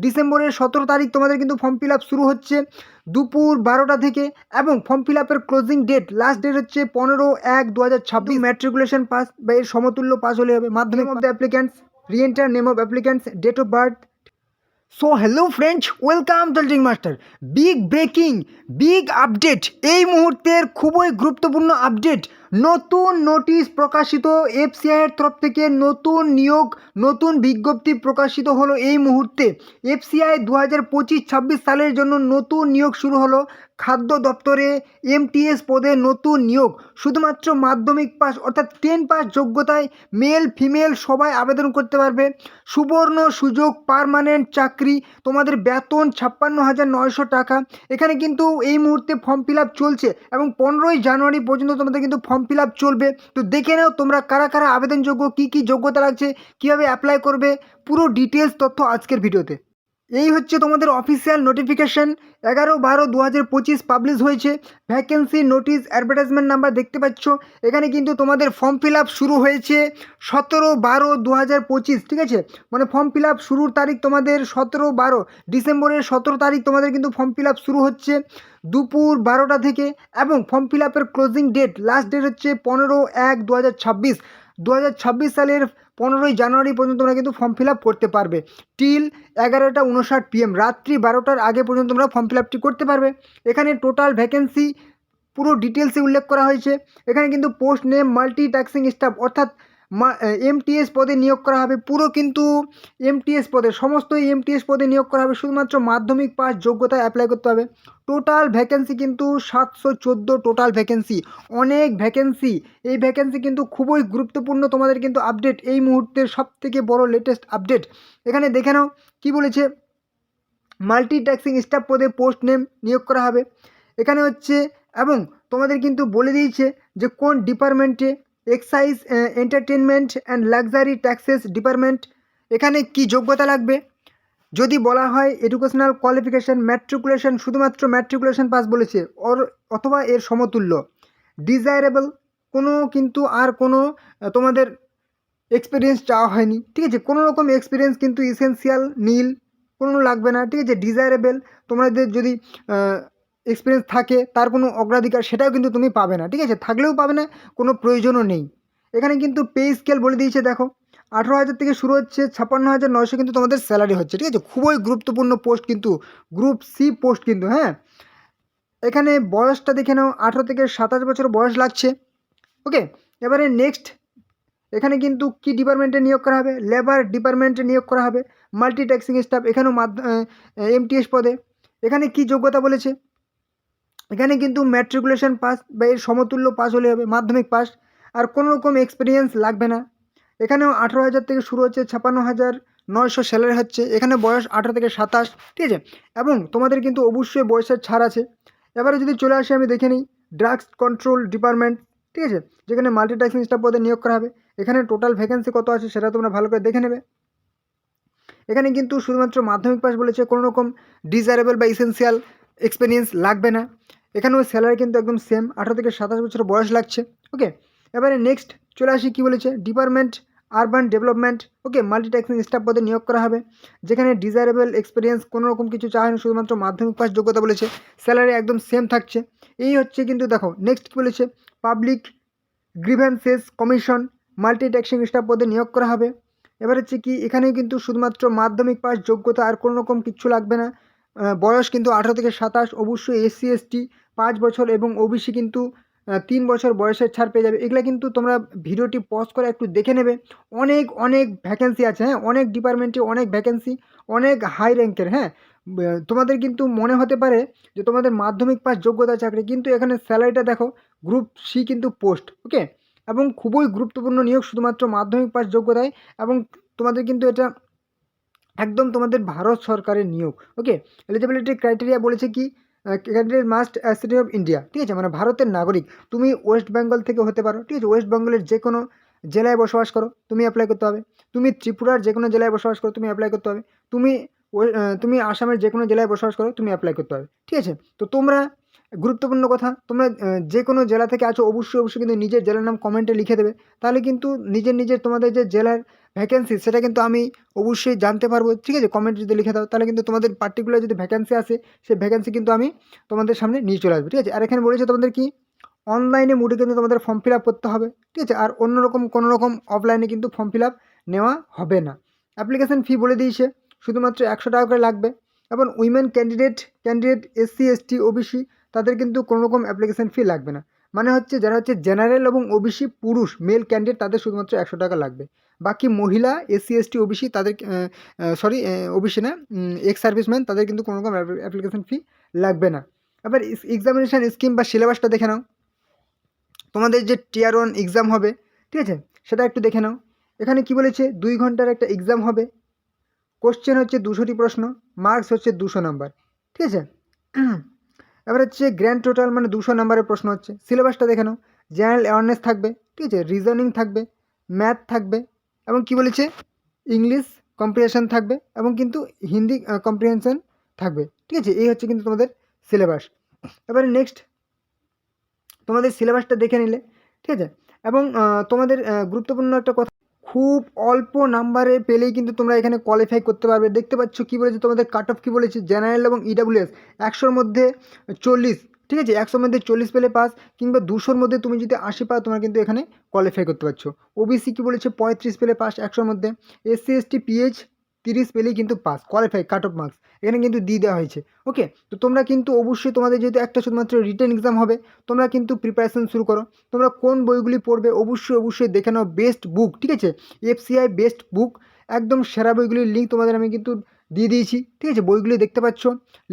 ডিসেম্বরের 17 তারিখ তোমাদের কিন্তু ফর্ম ফিল আপ শুরু হচ্ছে দুপুর 12টা থেকে, এবং ফর্ম ফিল আপের ক্লোজিং ডেট লাস্ট ডেট হচ্ছে 15/1/2026। ম্যাট্রিকুলেশন পাস বা এর সমতুল্য পাস হলে হবে। মাধ্যমিক of the applicants, reenter name of applicants, date of birth. So hello friends, welcome to master. Big breaking, big update, এই মুহূর্তের খুবই গুরুত্বপূর্ণ আপডেট। নতুন নোটিশ প্রকাশিত, এফসিআইয়ের তরফ থেকে নতুন নিয়োগ, নতুন বিজ্ঞপ্তি প্রকাশিত হলো এই মুহূর্তে। এফসিআই 2025-26 সালের জন্য নতুন নিয়োগ শুরু হলো। খাদ্য দপ্তরে এমটিএস পদে নতুন নিয়োগ। শুধুমাত্র মাধ্যমিক পাস অর্থাৎ 10 পাস যোগ্যতায় মেল ফিমেল সবাই আবেদন করতে পারবে। সুবর্ণ সুযোগ, পার্মানেন্ট চাকরি, তোমাদের বেতন 56,900 টাকা। এখানে কিন্তু এই মুহূর্তে ফর্ম ফিল আপ চলছে এবং 15ই জানুয়ারি পর্যন্ত তোমাদের কিন্তু ফর্ম ফিল আপ চলবে। তো দেখে নাও তোমরা কারা কারা আবেদনযোগ্য, কী কী যোগ্যতা লাগছে, কীভাবে অ্যাপ্লাই করবে, পুরো ডিটেলস তথ্য আজকের ভিডিওতে। এই হচ্ছে তোমাদের অফিসিয়াল নোটিফিকেশান। 11/12/2025 পাবলিশ হয়েছে। ভ্যাকেন্সি নোটিশ অ্যাডভার্টাইজমেন্ট নাম্বার দেখতে পাচ্ছ। এখানে কিন্তু তোমাদের ফর্ম ফিল আপ শুরু হয়েছে 17/12/2025, ঠিক আছে। মানে ফর্ম ফিল আপ শুরুর তারিখ তোমাদের 17/12, ডিসেম্বরের 17 তারিখ তোমাদের কিন্তু ফর্ম ফিল আপ শুরু হচ্ছে দুপুর 12টা থেকে, এবং ফর্ম ফিল আপের ক্লোজিং ডেট লাস্ট ডেট হচ্ছে 15/1/2026। 2026 সালের 15ই জানুয়ারি পর্যন্ত তোমরা কিন্তু ফর্ম ফিল আপ করতে পারবে। টিল 11:59 PM, রাত্রি 12টার আগে পর্যন্ত তোমরা ফর্ম ফিল আপটি করতে পারবে। এখানে টোটাল ভ্যাকেন্সি পুরো ডিটেলসে উল্লেখ করা হয়েছে। এখানে কিন্তু post name multi tasking staff অর্থাৎ এমটিএস পদে নিয়োগ করা হবে। পুরো কিন্তু এমটিএস পদে, সমস্ত এমটিএস পদে নিয়োগ করা হবে। শুধুমাত্র মাধ্যমিক পাস যোগ্যতায় অ্যাপ্লাই করতে হবে। টোটাল ভ্যাকেন্সি কিন্তু 714 টোটাল ভ্যাকেন্সি, অনেক ভ্যাকেন্সি। এই ভ্যাকেন্সি কিন্তু খুবই গুরুত্বপূর্ণ, তোমাদের কিন্তু আপডেট, এই মুহূর্তের সবথেকে বড় লেটেস্ট আপডেট। এখানে দেখে নাও কী বলেছে। মাল্টি টাস্কিং স্টাফ পদে পোস্ট নেম নিয়োগ করা হবে। এখানে হচ্ছে, এবং তোমাদের কিন্তু বলে দিয়েছে যে কোন ডিপার্টমেন্টে, excise, entertainment and luxury taxes department. এখানে কি যোগ্যতা লাগবে যদি বলা হয়, এডুকেশনাল কোয়ালিফিকেশান ম্যাট্রিকুলেশন, শুধুমাত্র ম্যাট্রিকুলেশন পাস বলেছে, অথবা এর সমতুল্য। ডিজায়ারেবল, কোনো কিন্তু আর কোনো তোমাদের এক্সপিরিয়েন্স চাওয়া হয়নি, ঠিক আছে। কোনো রকম এক্সপিরিয়েন্স কিন্তু ইসেনশিয়াল নীল, কোনো লাগবে না, ঠিক আছে। ডিজায়ারেবল, তোমাদের যদি এক্সপিরিয়েন্স থাকে তার কোনো অগ্রাধিকার সেটাও কিন্তু তুমি পাবে না, ঠিক আছে। থাকলেও পাবে না, কোনো প্রয়োজনও নেই। এখানে কিন্তু পে স্কেল বলে দিয়েছে, দেখো 18,000 থেকে শুরু হচ্ছে, 56,900 কিন্তু তোমাদের স্যালারি হচ্ছে, ঠিক আছে। খুবই গুরুত্বপূর্ণ পোস্ট কিন্তু, গ্রুপ সি পোস্ট কিন্তু, হ্যাঁ। এখানে বয়সটা দেখে নাও, 18 থেকে 27 বছর বয়স লাগছে, ওকে। এবারে নেক্সট, এখানে কিন্তু কি ডিপার্টমেন্টে নিয়োগ করা হবে, লেবার ডিপার্টমেন্টে নিয়োগ করা হবে। মাল্টি টাস্কিং স্টাফ, এখানেও এমটিএস পদে। এখানে কি যোগ্যতা বলেছে, এখানে কিন্তু ম্যাট্রিকুলেশন পাস বা এর সমতুল্য পাস হলে হবে, মাধ্যমিক পাস, আর কোনো রকম এক্সপিরিয়েন্স লাগবে না। এখানেও 18,000 থেকে শুরু হচ্ছে, 56,900 স্যালারি হচ্ছে। এখানে বয়স 18 থেকে 27, ঠিক আছে। এবং তোমাদের কিন্তু অবশ্যই বয়সের ছাড় আছে। এবারে যদি চলে আসি আমি দেখে নিই ড্রাগস কন্ট্রোল ডিপার্টমেন্ট, ঠিক আছে, যেখানে মাল্টিটাস্কিং স্টাফ পদে নিয়োগ করা হবে। এখানে টোটাল ভ্যাকেন্সি কত আছে সেটা তোমরা ভালো করে দেখে নেবে। এখানে কিন্তু শুধুমাত্র মাধ্যমিক পাস বলেছে, কোনো রকম ডিজায়ারেবল বা ইসেনশিয়াল এক্সপিরিয়েন্স লাগবে না। এখানেও স্যালারি কিন্তু একদম সেম, 18 থেকে 27 বছর বয়স লাগছে, ওকে। এবারে নেক্সট চলে আসি কী বলেছে, ডিপার্টমেন্ট আরবান ডেভেলপমেন্ট, ওকে, মাল্টিটাস্কিং স্টাফ পদে নিয়োগ করা হবে। যেখানে ডিজায়ারেবল এক্সপিরিয়েন্স কোনো রকম কিছু চায় না, শুধুমাত্র মাধ্যমিক পাস যোগ্যতা বলেছে। স্যালারি একদম সেম থাকছে। এই হচ্ছে কিন্তু, দেখো নেক্সট কী বলেছে, public grievances commission, multitasking staff পদে নিয়োগ করা হবে। এবার হচ্ছে কি, এখানেও কিন্তু শুধুমাত্র মাধ্যমিক পাস যোগ্যতা, আর কোনো রকম কিচ্ছু লাগবে না। বয়স কিন্তু 18 থেকে 27, অবশ্যই SC ST 5 বছর, এবং ওবিসি কিন্তু 3 বছর বয়সের ছাড় পেয়ে যাবে। এগুলো কিন্তু তোমরা ভিডিওটি পজ করে একটু দেখে নেবে। অনেক অনেক ভ্যাকেন্সি আছে, হ্যাঁ, অনেক ডিপার্টমেন্টে অনেক ভ্যাকেন্সি, অনেক হাই র্যাঙ্কের, হ্যাঁ। তোমাদের কিন্তু মনে হতে পারে যে তোমাদের মাধ্যমিক পাস যোগ্যতা চাকরি, কিন্তু এখানে স্যালারিটা দেখো, গ্রুপ সি কিন্তু পোস্ট, ওকে। এবং খুবই গুরুত্বপূর্ণ নিয়োগ, শুধুমাত্র মাধ্যমিক পাস যোগ্যতায়, এবং তোমাদের কিন্তু এটা একদম তোমাদের ভারত সরকারের নিয়োগ, ওকে। এলিজিবিলিটি ক্রাইটেরিয়া বলেছে কি, candidate must city of India, ঠিক আছে, মানে ভারতের নাগরিক। তুমি ওয়েস্ট বেঙ্গল থেকে হতে পারো, ঠিক আছে, ওয়েস্ট বেঙ্গলের যে কোনো জেলায় বসবাস করো, তুমি অ্যাপ্লাই করতে হবে। তুমি ত্রিপুরার যে কোনো জেলায় বসবাস করো, তুমি অ্যাপ্লাই করতে হবে। তুমি আসামের যে কোনো জেলায় বসবাস করো, তুমি অ্যাপ্লাই করতে হবে, ঠিক আছে। তো তোমরা গুরুত্বপূর্ণ কথা, তোমরা যে কোনো জেলা থেকে আছো অবশ্যই কিন্তু নিজের জেলার নাম কমেন্টে লিখে দেবে। তাহলে কিন্তু নিজের তোমাদের যে জেলার ভ্যাকেন্সি সেটা কিন্তু আমি অবশ্যই জানতে পারবো, ঠিক আছে? কমেন্ট যদি লিখে দাও তাহলে কিন্তু তোমাদের পার্টিকুলার যদি ভ্যাকেন্সি আসে সেই ভ্যাকেন্সি কিন্তু আমি তোমাদের সামনে নিয়ে চলে আসবো, ঠিক আছে? আর এখানে বলেছে তোমাদের কি অনলাইনে মোডে কিন্তু তোমাদের ফর্ম ফিল আপ করতে হবে, ঠিক আছে? আর অন্যরকম কোনো রকম অফলাইনে কিন্তু ফর্ম ফিল আপ নেওয়া হবে না। অ্যাপ্লিকেশন ফি বলে দিয়েছে শুধুমাত্র 100 টাকা করে লাগবে। এবং women candidate SC ST OBC তাদের কিন্তু কোনো রকম অ্যাপ্লিকেশন ফি লাগবে না। মানে হচ্ছে যারা হচ্ছে জেনারেল এবং ওবিসি পুরুষ মেল ক্যান্ডিডেট তাদের শুধুমাত্র 100 টাকা লাগবে। বাকি মহিলা এসসি এসটি ওবিসি তাদের ওবিসি না, এক্স সার্ভিসম্যান তাদের কিন্তু কোনো রকম অ্যাপ্লিকেশন ফি লাগবে না। এবার এক্সামিনেশান স্কিম বা সিলেবাসটা দেখে নাও। তোমাদের যে টিয়ার 1 এক্সাম হবে, ঠিক আছে, সেটা একটু দেখে নাও। এখানে কি বলেছে 2 ঘন্টার একটা এক্সাম হবে, কোশ্চেন হচ্ছে 200টি প্রশ্ন, মার্কস হচ্ছে 200 নাম্বার, ঠিক আছে? এবার হচ্ছে গ্র্যান্ড টোটাল মানে 200 নাম্বারের প্রশ্ন হচ্ছে। সিলেবাসটা দেখে নাও, জেনারেল অ্যাওয়ারনেস থাকবে, ঠিক আছে, রিজনিং থাকবে, ম্যাথ থাকবে, এবং কি বলেছে ইংলিশ কম্প্রিহেনশন থাকবে, এবং কিন্তু হিন্দি কম্প্রিহেনশন থাকবে, ঠিক আছে? এই হচ্ছে কিন্তু তোমাদের সিলেবাস। এবারে নেক্সট তোমাদের সিলেবাসটা দেখে নিলে, ঠিক আছে? এবং তোমাদের গুরুত্বপূর্ণ একটা কথা, খুব অল্প নাম্বারে পেলেই কিন্তু তোমরা এখানে কোয়ালিফাই করতে পারবে। দেখতে পাচ্ছ কী বলেছে তোমাদের কাট অফ কী বলেছে, জেনারেল এবং ইডাব্লিউএস 100-র মধ্যে 40, ঠিক আছে, 100-র মধ্যে 40 পেলে পাস, কিংবা 200-র মধ্যে তুমি যদি 80 পাও তোমরা কিন্তু এখানে কোয়ালিফাই করতে পারছো। ওবিসি কী বলেছে 35 পেলে পাস 100-র মধ্যে, এসসি এসটি পিএইচ 30 পেলেই কিন্তু pass, qualify cut off marks এখানে কিন্তু দিয়ে দেওয়া হয়েছে। ওকে, তো তোমরা কিন্তু অবশ্যই তোমাদের যেহেতু একটা শুধুমাত্র রিটেন এক্সাম হবে, তোমরা কিন্তু প্রিপারেশন শুরু করো। তোমরা কোন বইগুলি পড়বে অবশ্যই দেখে নাও বেস্ট বুক, ঠিক আছে, এফসিআই বেস্ট বুক, একদম সেরা বইগুলির লিঙ্ক তোমাদের আমি কিন্তু দিয়ে দিয়েছি, ঠিক আছে? বইগুলি দেখতে পাচ্ছ,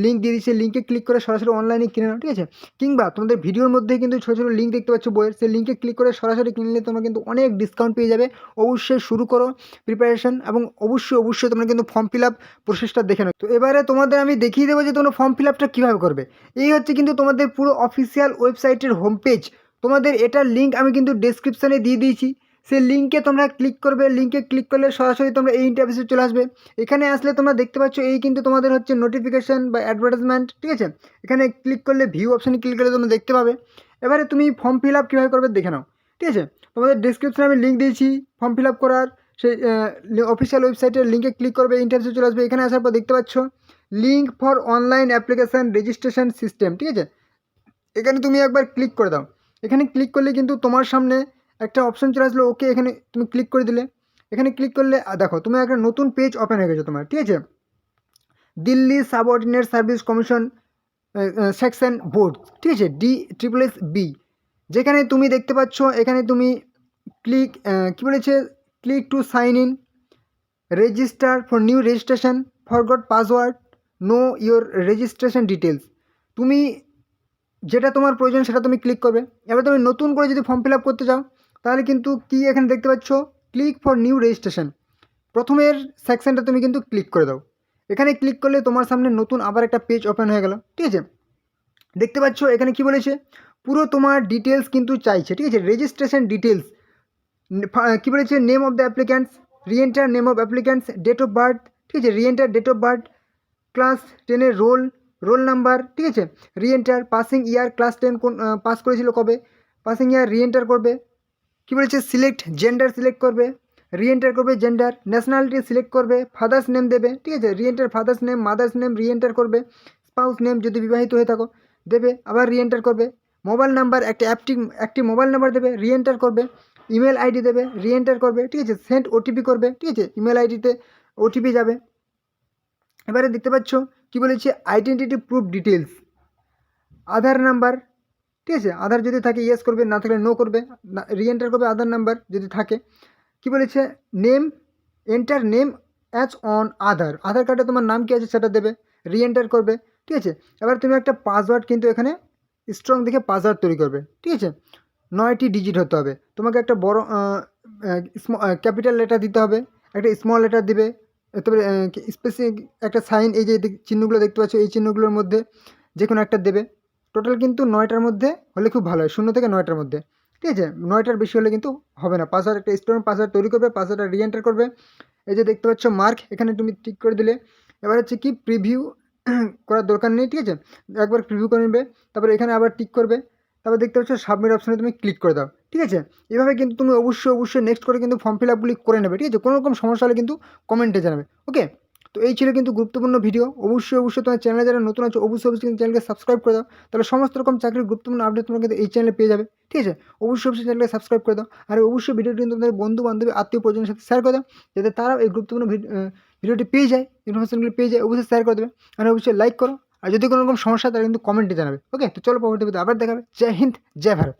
লিঙ্ক দিয়ে দিয়েছি, লিঙ্কে ক্লিক করে সরাসরি অনলাইনে কিনে নাও, ঠিক আছে? কিংবা তোমাদের ভিডিওর মধ্যে কিন্তু ছোটো ছোটো লিঙ্ক দেখতে পাচ্ছ বইয়ের, সেই লিঙ্কে ক্লিক করে সরাসরি কিনলে তোমরা কিন্তু অনেক ডিসকাউন্ট পেয়ে যাবে। অবশ্যই শুরু করো প্রিপারেশন, এবং অবশ্যই তোমরা কিন্তু ফর্ম ফিল আপ প্রসেসটা দেখে নাও। তো এবারে তোমাদের আমি দেখিয়ে দেবো যে তোমরা ফর্ম ফিল আপটা কীভাবে করবে। এই হচ্ছে কিন্তু তোমাদের পুরো অফিসিয়াল ওয়েবসাইটের হোম পেজ। তোমাদের এটার লিঙ্ক আমি কিন্তু ডেসক্রিপশানে দিয়ে দিয়েছি, সেই লিঙ্কে তোমরা ক্লিক করবে। লিঙ্কে ক্লিক করলে সরাসরি তোমরা এই ইন্টারফেসে চলে আসবে। এখানে আসলে তোমরা দেখতে পাচ্ছ এই কিন্তু তোমাদের হচ্ছে নোটিফিকেশান বা অ্যাডভার্টাইজমেন্ট, ঠিক আছে? এখানে ক্লিক করলে ভিউ অপশানে ক্লিক করলে তোমরা দেখতে পাবে। এবারে তুমি ফর্ম ফিল আপ কীভাবে করবে দেখে নাও, ঠিক আছে? তোমাদের ডেসক্রিপশানে আমি লিঙ্ক দিয়েছি ফর্ম ফিল আপ করার, সেই অফিসিয়াল ওয়েবসাইটের লিঙ্কে ক্লিক করবে, ইন্টারফেসে চলে আসবে। এখানে আসার পর দেখতে পাচ্ছ link for online application registration system, ঠিক আছে? এখানে তুমি একবার ক্লিক করে দাও। এখানে ক্লিক করলে কিন্তু তোমার সামনে একটা অপশান চলে আসলো, ওকে, এখানে তুমি ক্লিক করে দিলে। এখানে ক্লিক করলে দেখো তোমার একটা নতুন পেজ ওপেন হয়ে গেছে তোমার, ঠিক আছে? Delhi subordinate service commission section board, ঠিক আছে, DSSB, যেখানে তুমি দেখতে পাচ্ছ এখানে তুমি ক্লিক কী বলেছে, click to sign in, register for new registration, forgot password, know your registration details. তুমি যেটা তোমার প্রয়োজন সেটা তুমি ক্লিক করবে। এবার তুমি নতুন করে যদি ফর্ম ফিল আপ করতে চাও তাহলে কিন্তু কি এখানে দেখতে পাচ্ছ ক্লিক ফর নিউ রেজিস্ট্রেশন, প্রথমের সেকশনটা তুমি কিন্তু ক্লিক করে দাও। এখানে ক্লিক করলে তোমার সামনে নতুন আবার একটা পেজ ওপেন হয়ে গেল, ঠিক আছে? দেখতে পাচ্ছ এখানে কি বলেছে, পুরো তোমার ডিটেলস কিন্তু চাইছে, ঠিক আছে? রেজিস্ট্রেশন ডিটেলস কী বলেছে, name of the applicants, reenter name of applicants, date of birth, ঠিক আছে, reenter date of birth, class 10-এর রোল নাম্বার, ঠিক আছে, রিএন্টার, পাসিং ইয়ার, ক্লাস 10 কোন পাস করেছিল কবে, পাসিং ইয়ার রিএন্টার করবে। কী বলেছে, সিলেক্ট জেন্ডার সিলেক্ট করবে, রিএন্টার করবে জেন্ডার, ন্যাশনালিটি সিলেক্ট করবে, ফাদার্স নেম দেবে, ঠিক আছে, re-enter father's name, mother's name re-enter করবে, স্পাউস নেম যদি বিবাহিত হয়ে থাকো দেবে, আবার রিএন্টার করবে, মোবাইল নাম্বার একটি মোবাইল নাম্বার দেবে, রিএন্টার করবে, ইমেল আইডি দেবে, রিএন্টার করবে, ঠিক আছে, সেন্ড ওটিপি করবে, ঠিক আছে, ইমেল আইডিতে ওটিপি যাবে। এবারে দেখতে পাচ্ছ কী বলেছে, আইডেন্টিটি প্রুফ ডিটেলস, আধার নাম্বার, ঠিক আছে, আধার যদি থাকে ইয়েস করবে, না থাকলে নো করবে, রিএন্টার করবে আধার নাম্বার যদি থাকে। কি বলেছে, name, enter name as on Aadhaar কার্ডে তোমার নাম কী আছে সেটা দেবে, রিএন্টার করবে, ঠিক আছে। এবার তুমি একটা পাসওয়ার্ড কিন্তু এখানে স্ট্রং দেখে পাসওয়ার্ড তৈরি করবে, ঠিক আছে, 9টি ডিজিট হতে হবে। তোমাকে একটা বড় ক্যাপিটাল লেটার দিতে হবে, একটা স্মল লেটার দিবে, তারপরে স্পেসিফিক একটা সাইন, এই যে চিহ্নগুলো দেখতে পাচ্ছ এই চিহ্নগুলোর মধ্যে যে কোনো একটা দেবে। টোটাল কিন্তু 9টার মধ্যে হলে খুব ভালো হয়, 0 থেকে 9টার মধ্যে, ঠিক আছে? 9টার বেশি হলে কিন্তু হবে না। পাসওয়ার্ড একটা স্ট্রং পাসওয়ার্ড তৈরি করবে, পাসওয়ার্ডটা রিএন্টার করবে। এই যে দেখতে পাচ্ছ মার্ক, এখানে তুমি টিক করে দিলে। এবার হচ্ছে কি প্রিভিউ করার দরকার নেই, ঠিক আছে। একবার প্রিভিউ করে নেবে, তারপরে এখানে আবার টিক করবে, তারপর দেখতে পাচ্ছ সাবমিট অপশানে তুমি ক্লিক করে দাও, ঠিক আছে। এভাবে কিন্তু তুমি অবশ্যই নেক্সট করে কিন্তু ফর্ম ফিল আপগুলি করে নেবে, ঠিক আছে। কোনো রকম সমস্যা হলে কিন্তু কমেন্টে জানাবে, ওকে। তো এই ছিল কিন্তু গুরুত্বপূর্ণ ভিডিও। অবশ্যই তোমার চ্যানেলে যারা নতুন আছে অবশ্যই কিন্তু চ্যানেলকে সাবস্ক্রাইব করে দাও, তাহলে সমস্ত রকম চাকরির গুরুত্বপূর্ণ আপডেট তোমরা কিন্তু এই চ্যানেলে পেয়ে যাবে, ঠিক আছে। অবশ্যই চ্যানেলকে সাবস্ক্রাইব করে দাও, আর অবশ্যই ভিডিওটি কিন্তু তোমাদের বন্ধু বান্ধবী আত্মীয় পরিজনের সাথে শেয়ার করে দাও, যাতে তারাও এই গুরুত্বপূর্ণ ভিডিওটি পেয়ে যায়, ইনফরমেশনগুলি পেয়ে যায়। অবশ্যই শেয়ার করে দেবে, আর অবশ্যই লাইক করো, আর যদি কোনো রকম সমস্যা তাহলে কিন্তু কমেন্টে জানাবে, ওকে। তো চলো পরবর্তী ভিডিওতে আবার দেখাবে। জয় হিন্দ, জয় ভারত।